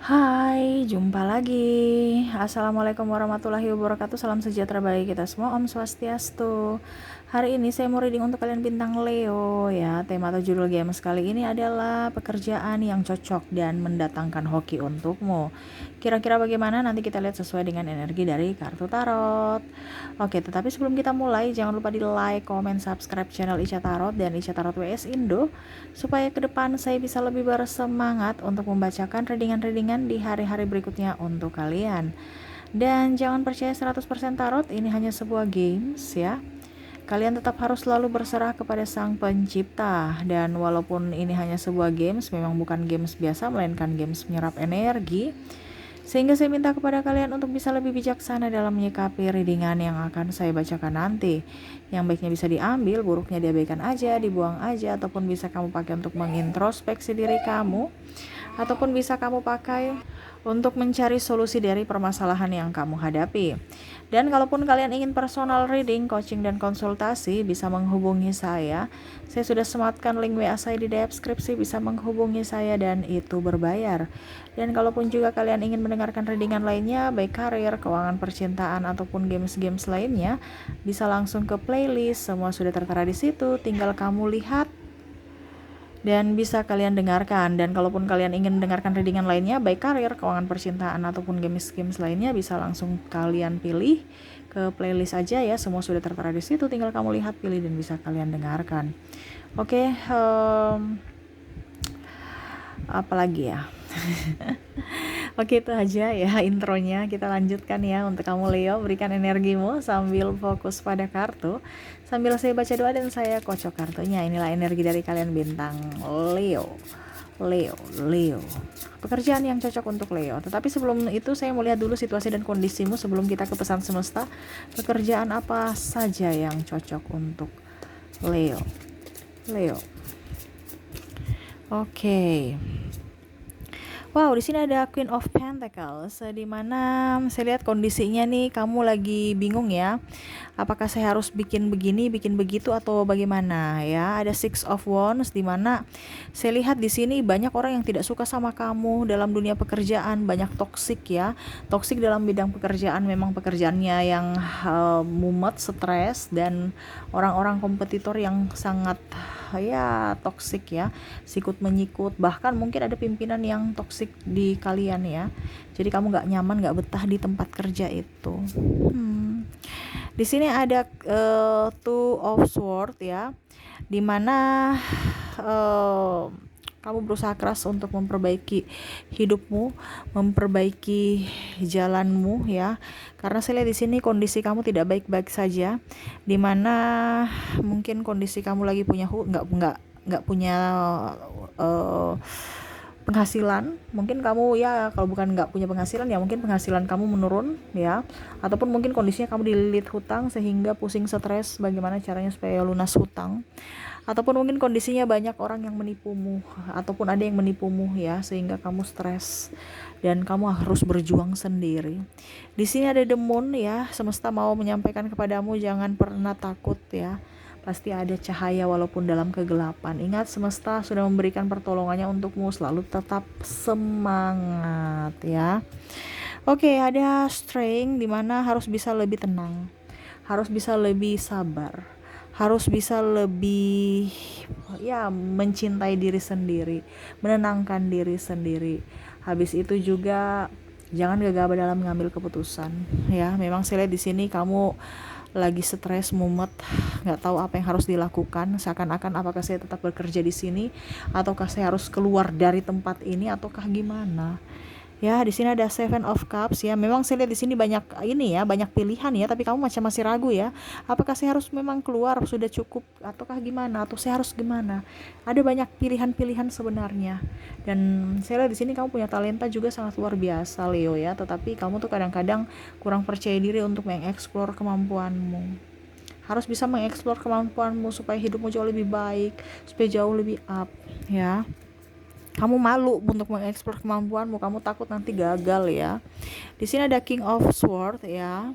Hai, jumpa lagi. Assalamualaikum warahmatullahi wabarakatuh. Salam sejahtera bagi kita semua. Om Swastiastu. Hari ini saya mau reading untuk kalian bintang Leo ya. Tema atau judul games kali ini adalah pekerjaan yang cocok dan mendatangkan hoki untukmu. Kira-kira bagaimana? Nanti kita lihat sesuai dengan energi dari kartu tarot. Oke, tetapi sebelum kita mulai, jangan lupa di like, comment, subscribe channel Ica Tarot dan Ica Tarot WS Indo supaya ke depan saya bisa lebih bersemangat untuk membacakan readingan-readingan di hari-hari berikutnya untuk kalian. Dan jangan percaya 100% tarot, ini hanya sebuah games ya. Kalian tetap harus selalu berserah kepada Sang Pencipta. Dan walaupun ini hanya sebuah games, memang bukan games biasa, melainkan games menyerap energi. Sehingga saya minta kepada kalian untuk bisa lebih bijaksana dalam menyikapi readingan yang akan saya bacakan nanti. Yang baiknya bisa diambil, buruknya diabaikan aja, dibuang aja, ataupun bisa kamu pakai untuk mengintrospeksi diri kamu, ataupun bisa kamu pakai untuk mencari solusi dari permasalahan yang kamu hadapi. Dan kalaupun kalian ingin personal reading, coaching, dan konsultasi, bisa menghubungi saya. Saya sudah sematkan link WA saya di deskripsi, bisa menghubungi saya dan itu berbayar. Dan kalaupun juga kalian ingin mendengarkan readingan lainnya, baik karir, keuangan, percintaan, ataupun games-games lainnya, bisa langsung ke playlist, semua sudah tertera di situ, tinggal kamu lihat dan bisa kalian dengarkan. Dan kalaupun kalian ingin mendengarkan readingan lainnya, baik karir, keuangan, percintaan, ataupun games-games lainnya, bisa langsung kalian pilih ke playlist aja ya, semua sudah tertera di situ, tinggal kamu lihat, pilih, dan bisa kalian dengarkan. Oke, apalagi ya. Oke, itu aja ya intronya. Kita lanjutkan ya. Untuk kamu Leo, berikan energimu sambil fokus pada kartu, sambil saya baca doa dan saya kocok kartunya. Inilah energi dari kalian bintang Leo. Leo. Pekerjaan yang cocok untuk Leo. Tetapi sebelum itu saya mau lihat dulu situasi dan kondisimu sebelum kita ke pesan semesta. Pekerjaan apa saja yang cocok untuk Leo? Oke. Wow, di sini ada Queen of Pentacles, di mana saya lihat kondisinya nih kamu lagi bingung ya. Apakah saya harus bikin begini, bikin begitu, atau bagaimana ya? Ada Six of Wands, di mana saya lihat di sini banyak orang yang tidak suka sama kamu dalam dunia pekerjaan, banyak toksik ya. Toksik dalam bidang pekerjaan, memang pekerjaannya yang mumet, stres, dan orang-orang kompetitor yang sangat ya toksik ya, sikut menyikut, bahkan mungkin ada pimpinan yang toksik di kalian ya, jadi kamu nggak nyaman, nggak betah di tempat kerja itu. Di sini ada Two of Swords ya, dimana kamu berusaha keras untuk memperbaiki hidupmu, memperbaiki jalanmu ya. Karena saya lihat di sini kondisi kamu tidak baik-baik saja, dimana mungkin kondisi kamu lagi punya nggak punya uh, penghasilan. Mungkin kamu ya, kalau bukan nggak punya penghasilan ya mungkin penghasilan kamu menurun ya, ataupun mungkin kondisinya kamu dililit hutang sehingga pusing, stres bagaimana caranya supaya lunas hutang, ataupun mungkin kondisinya banyak orang yang menipumu, ataupun ada yang menipumu ya, sehingga kamu stres dan kamu harus berjuang sendiri. Di sini ada The Moon ya, semesta mau menyampaikan kepadamu jangan pernah takut ya. Pasti ada cahaya walaupun dalam kegelapan. Ingat, semesta sudah memberikan pertolongannya untukmu, selalu tetap semangat ya. Oke, ada Strength, dimana harus bisa lebih tenang, harus bisa lebih sabar, harus bisa lebih ya mencintai diri sendiri, menenangkan diri sendiri. Habis itu juga jangan gegabah dalam mengambil keputusan ya. Memang saya lihat di sini kamu lagi stres, mumet, nggak tahu apa yang harus dilakukan. Seakan-akan apakah saya tetap bekerja di sini, ataukah saya harus keluar dari tempat ini, ataukah gimana? Ya, di sini ada Seven of Cups ya. Memang saya lihat di sini banyak ini ya, banyak pilihan ya, tapi kamu macam masih ragu ya. Apakah saya harus memang keluar, sudah cukup, ataukah gimana? Atau saya harus gimana? Ada banyak pilihan-pilihan sebenarnya. Dan saya lihat di sini kamu punya talenta juga sangat luar biasa Leo ya, tetapi kamu tuh kadang-kadang kurang percaya diri untuk mengeksplor kemampuanmu. Harus bisa mengeksplor kemampuanmu supaya hidupmu jauh lebih baik, supaya jauh lebih up ya. Kamu malu untuk mengeksplor kemampuanmu, kamu takut nanti gagal ya. Di sini ada King of Swords ya.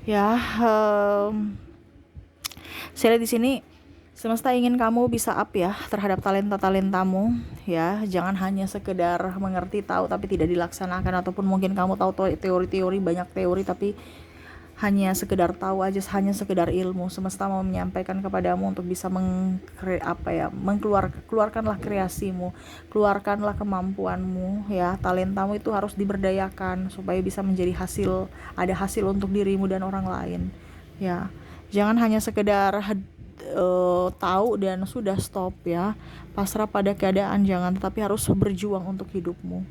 Ya, saya lihat di sini Semesta ingin kamu bisa up ya terhadap talenta-talentamu ya. Jangan hanya sekedar mengerti, tahu tapi tidak dilaksanakan, ataupun mungkin kamu tahu teori-teori, banyak teori tapi hanya sekedar tahu aja, hanya sekedar ilmu. Semesta mau menyampaikan kepadamu untuk bisa keluarkanlah kreasimu, keluarkanlah kemampuanmu ya. Talentamu itu harus diberdayakan supaya bisa menjadi ada hasil untuk dirimu dan orang lain ya. Jangan hanya sekedar tahu dan sudah stop ya, pasrah pada keadaan, jangan, tetapi harus berjuang untuk hidupmu.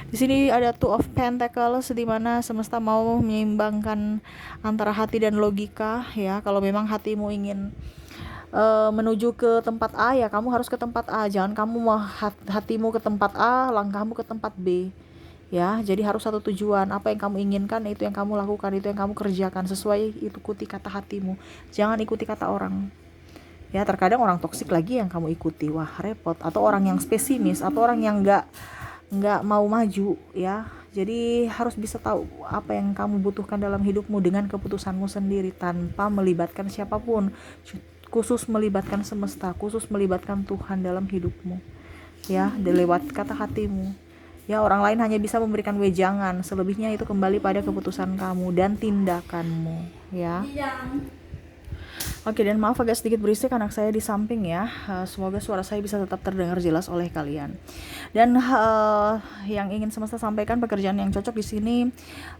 Di sini ada Two of Pentacles, di mana semesta mau menyeimbangkan antara hati dan logika ya. Kalau memang hatimu ingin menuju ke tempat A ya, kamu harus ke tempat A. Jangan kamu hatimu ke tempat A, langkahmu ke tempat B ya. Jadi harus satu tujuan. Apa yang kamu inginkan itu yang kamu lakukan, itu yang kamu kerjakan, sesuai ikuti kata hatimu, jangan ikuti kata orang ya. Terkadang orang toksik lagi yang kamu ikuti, wah repot. Atau orang yang pesimis, atau orang yang nggak mau maju ya. Jadi harus bisa tahu apa yang kamu butuhkan dalam hidupmu dengan keputusanmu sendiri, tanpa melibatkan siapapun, khusus melibatkan semesta, khusus melibatkan Tuhan dalam hidupmu ya, lewat kata hatimu ya. Orang lain hanya bisa memberikan wejangan, selebihnya itu kembali pada keputusan kamu dan tindakanmu ya. Oke, dan maaf agak sedikit berisik, anak saya di samping ya. Semoga suara saya bisa tetap terdengar jelas oleh kalian. Dan yang ingin semesta sampaikan, pekerjaan yang cocok di sini,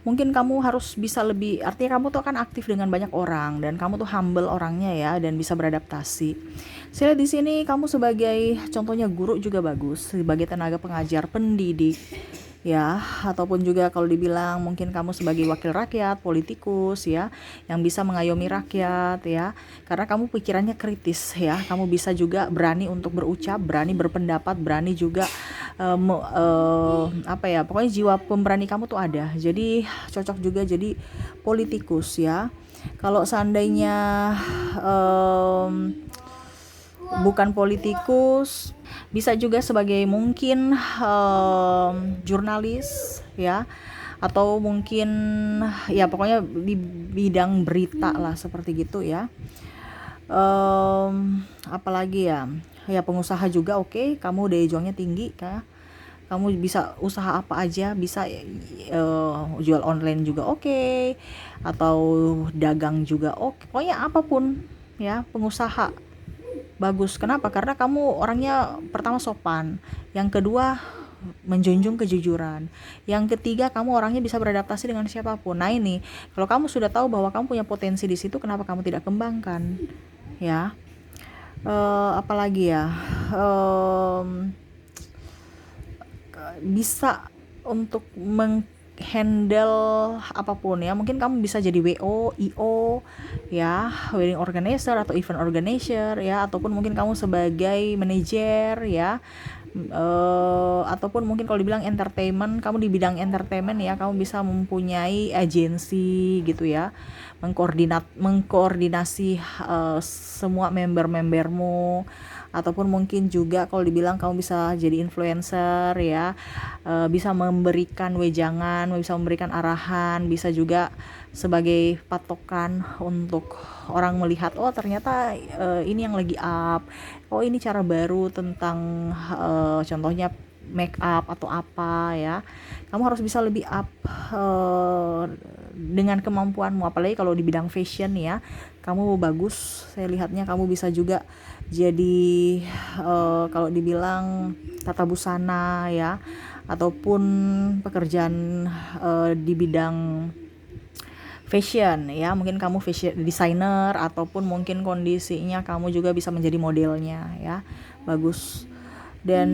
mungkin kamu harus bisa lebih, artinya kamu tuh akan aktif dengan banyak orang dan kamu tuh humble orangnya ya, dan bisa beradaptasi. Saya lihat di sini kamu sebagai contohnya guru juga bagus, sebagai tenaga pengajar, pendidik ya, ataupun juga kalau dibilang mungkin kamu sebagai wakil rakyat, politikus ya, yang bisa mengayomi rakyat ya, karena kamu pikirannya kritis ya. Kamu bisa juga berani untuk berucap, berani berpendapat, berani juga pokoknya jiwa pemberani kamu tuh ada. Jadi cocok juga jadi politikus ya. Kalau seandainya bukan politikus, bisa juga sebagai mungkin jurnalis ya, atau mungkin ya pokoknya di bidang berita lah, seperti gitu ya. Apalagi ya pengusaha juga oke. Kamu daya juangnya tinggi ya. Kamu bisa usaha apa aja, bisa jual online juga oke, atau dagang juga oke. Pokoknya apapun ya, pengusaha bagus. Kenapa? Karena kamu orangnya pertama sopan, yang kedua menjunjung kejujuran, yang ketiga kamu orangnya bisa beradaptasi dengan siapapun. Nah ini, kalau kamu sudah tahu bahwa kamu punya potensi di situ, kenapa kamu tidak kembangkan ya? Apalagi ya, bisa untuk handle apapun ya. Mungkin kamu bisa jadi WO, IO ya, wedding organizer atau event organizer ya, ataupun mungkin kamu sebagai manajer ya, ataupun mungkin kalau dibilang entertainment, kamu di bidang entertainment ya, kamu bisa mempunyai agensi gitu ya, mengkoordinasi semua member-membermu. Ataupun mungkin juga kalau dibilang kamu bisa jadi influencer ya, bisa memberikan wejangan, bisa memberikan arahan, bisa juga sebagai patokan untuk orang melihat, oh ternyata ini yang lagi up, oh ini cara baru tentang contohnya make up atau apa ya. Kamu harus bisa lebih up dengan kemampuanmu, apalagi kalau di bidang fashion ya, kamu bagus. Saya lihatnya kamu bisa juga jadi kalau dibilang tata busana ya, ataupun pekerjaan di bidang fashion ya, mungkin kamu fashion designer, ataupun mungkin kondisinya kamu juga bisa menjadi modelnya ya, bagus. Dan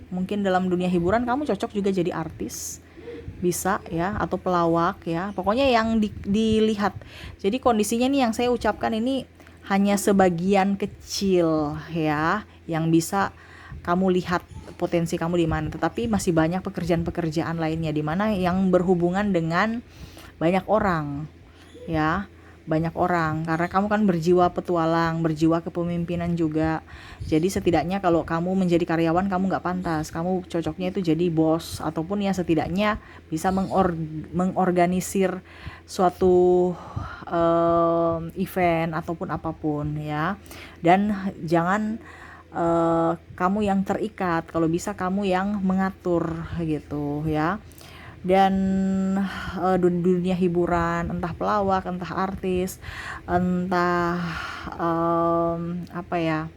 mungkin dalam dunia hiburan kamu cocok juga jadi artis, bisa ya, atau pelawak ya, pokoknya yang dilihat. Jadi kondisinya nih yang saya ucapkan ini hanya sebagian kecil ya, yang bisa kamu lihat potensi kamu di mana, tetapi masih banyak pekerjaan-pekerjaan lainnya di mana yang berhubungan dengan banyak orang ya. banyak orang, karena kamu kan berjiwa petualang, berjiwa kepemimpinan juga. Jadi setidaknya kalau kamu menjadi karyawan kamu nggak pantas, kamu cocoknya itu jadi bos, ataupun ya setidaknya bisa mengorganisir suatu event ataupun apapun ya. Dan jangan kamu yang terikat, kalau bisa kamu yang mengatur gitu ya. Dan dunia hiburan, entah pelawak, entah artis, entah apa ya,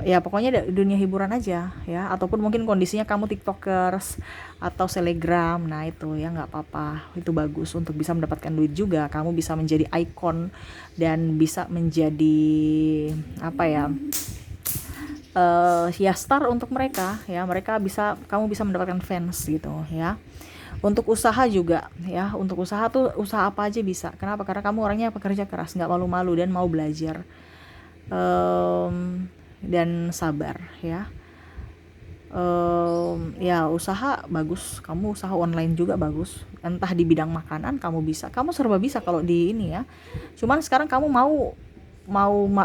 ya pokoknya dunia hiburan aja ya, ataupun mungkin kondisinya kamu tiktokers atau selebgram, nah itu ya nggak apa-apa, itu bagus untuk bisa mendapatkan duit juga, kamu bisa menjadi ikon dan bisa menjadi apa ya, ya star untuk mereka ya, kamu bisa mendapatkan fans gitu ya. Untuk usaha juga ya, untuk usaha tuh usaha apa aja bisa. Kenapa? Karena kamu orangnya pekerja keras, nggak malu-malu dan mau belajar, dan sabar ya. Ya usaha bagus, kamu usaha online juga bagus, entah di bidang makanan kamu serba bisa kalau di ini ya. Cuman sekarang kamu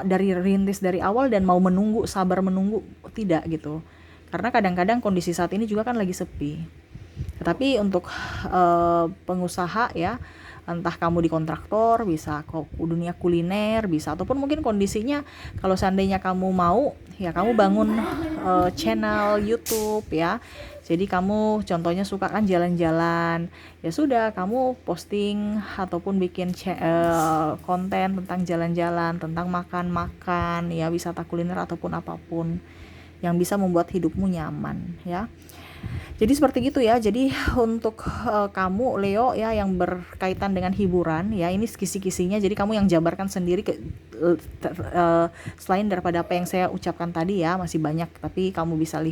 dari rintis dari awal dan mau menunggu, sabar menunggu, tidak gitu. Karena kadang-kadang kondisi saat ini juga kan lagi sepi. Tetapi untuk pengusaha ya, entah kamu di kontraktor, bisa dunia kuliner bisa, ataupun mungkin kondisinya kalau seandainya kamu mau ya, kamu bangun channel YouTube ya. Jadi kamu contohnya suka kan jalan-jalan, ya sudah kamu posting ataupun bikin konten tentang jalan-jalan, tentang makan-makan ya, wisata kuliner ataupun apapun yang bisa membuat hidupmu nyaman ya. Jadi seperti gitu ya. Jadi untuk kamu Leo ya, yang berkaitan dengan hiburan ya, ini kisi-kisinya. Jadi kamu yang jabarkan sendiri selain daripada apa yang saya ucapkan tadi ya, masih banyak, tapi kamu bisa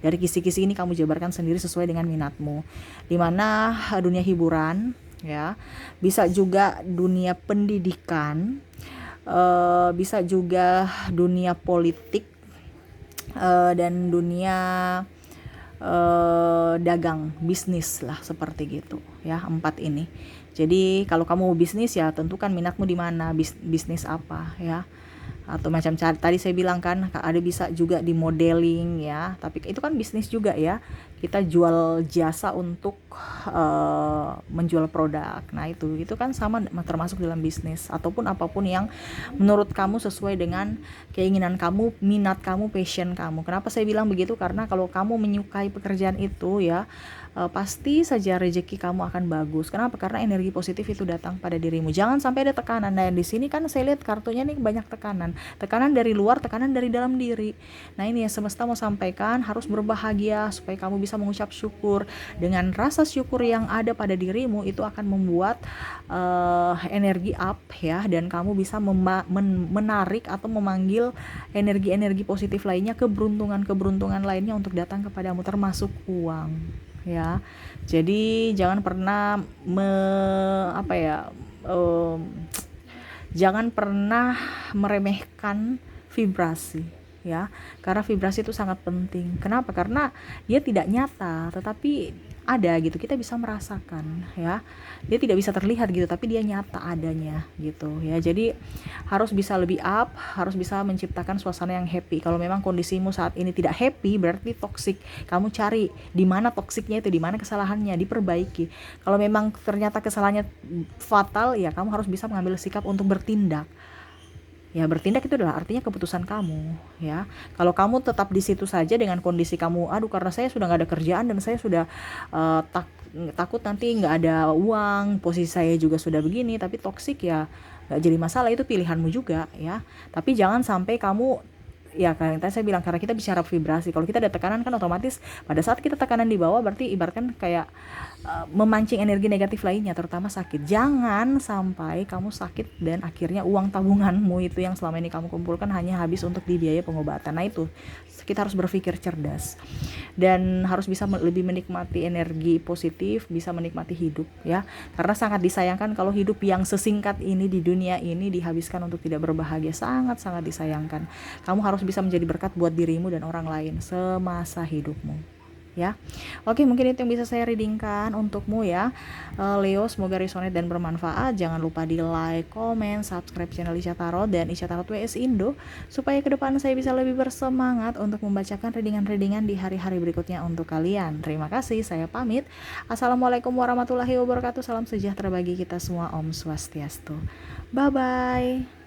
dari kisi-kisi ini kamu jabarkan sendiri sesuai dengan minatmu. Dimana dunia hiburan ya, bisa juga dunia pendidikan, bisa juga dunia politik, dan dunia dagang, bisnis lah seperti gitu ya, 4 ini. Jadi kalau kamu mau bisnis ya tentukan minatmu di mana, bisnis apa ya. Atau macam tadi saya bilang kan, ada bisa juga di modeling ya, tapi itu kan bisnis juga ya, kita jual jasa untuk menjual produk. Nah itu kan sama, termasuk dalam bisnis ataupun apapun yang menurut kamu sesuai dengan keinginan kamu, minat kamu, passion kamu. Kenapa saya bilang begitu? Karena kalau kamu menyukai pekerjaan itu ya, pasti saja rezeki kamu akan bagus. Kenapa? Karena energi positif itu datang pada dirimu. Jangan sampai ada tekanan. Nah di sini kan saya lihat kartunya nih banyak tekanan dari luar, tekanan dari dalam diri. Nah ini ya, semesta mau sampaikan, harus berbahagia supaya kamu bisa mengucap syukur. Dengan rasa syukur yang ada pada dirimu, itu akan membuat energi up ya, dan kamu bisa menarik atau memanggil energi-energi positif lainnya, keberuntungan lainnya untuk datang kepadamu, termasuk uang ya. Jadi jangan pernah jangan pernah meremehkan vibrasi ya, karena vibrasi itu sangat penting. Kenapa? Karena dia tidak nyata tetapi ada gitu, kita bisa merasakan ya. Dia tidak bisa terlihat gitu, tapi dia nyata adanya gitu ya. Jadi harus bisa lebih up, harus bisa menciptakan suasana yang happy. Kalau memang kondisimu saat ini tidak happy, berarti toksik. Kamu cari di mana toksiknya itu, di mana kesalahannya, diperbaiki. Kalau memang ternyata kesalahannya fatal ya, kamu harus bisa mengambil sikap untuk bertindak. Ya bertindak itu adalah artinya keputusan kamu ya. Kalau kamu tetap di situ saja dengan kondisi kamu, aduh karena saya sudah nggak ada kerjaan dan saya sudah takut nanti nggak ada uang, posisi saya juga sudah begini, tapi toksik ya nggak jadi masalah, itu pilihanmu juga ya. Tapi jangan sampai kamu, ya kayak tadi saya bilang, karena kita bicara vibrasi, kalau kita ada tekanan kan otomatis pada saat kita tekanan di bawah, berarti ibaratkan kayak memancing energi negatif lainnya, terutama sakit. Jangan sampai kamu sakit dan akhirnya uang tabunganmu itu yang selama ini kamu kumpulkan hanya habis untuk di biaya pengobatan. Nah itu kita harus berpikir cerdas dan harus bisa lebih menikmati energi positif, bisa menikmati hidup ya, karena sangat disayangkan kalau hidup yang sesingkat ini di dunia ini dihabiskan untuk tidak berbahagia. Sangat disayangkan. Kamu harus bisa menjadi berkat buat dirimu dan orang lain semasa hidupmu. ya. Oke, mungkin itu yang bisa saya readingkan untukmu ya. Leo, semoga resonate dan bermanfaat. Jangan lupa di like, komen, subscribe channel Isya Tarot dan Isya Tarot WS Indo supaya ke depan saya bisa lebih bersemangat untuk membacakan readingan-readingan di hari-hari berikutnya untuk kalian. Terima kasih, saya pamit. Assalamualaikum warahmatullahi wabarakatuh. Salam sejahtera bagi kita semua. Om Swastiastu. Bye bye.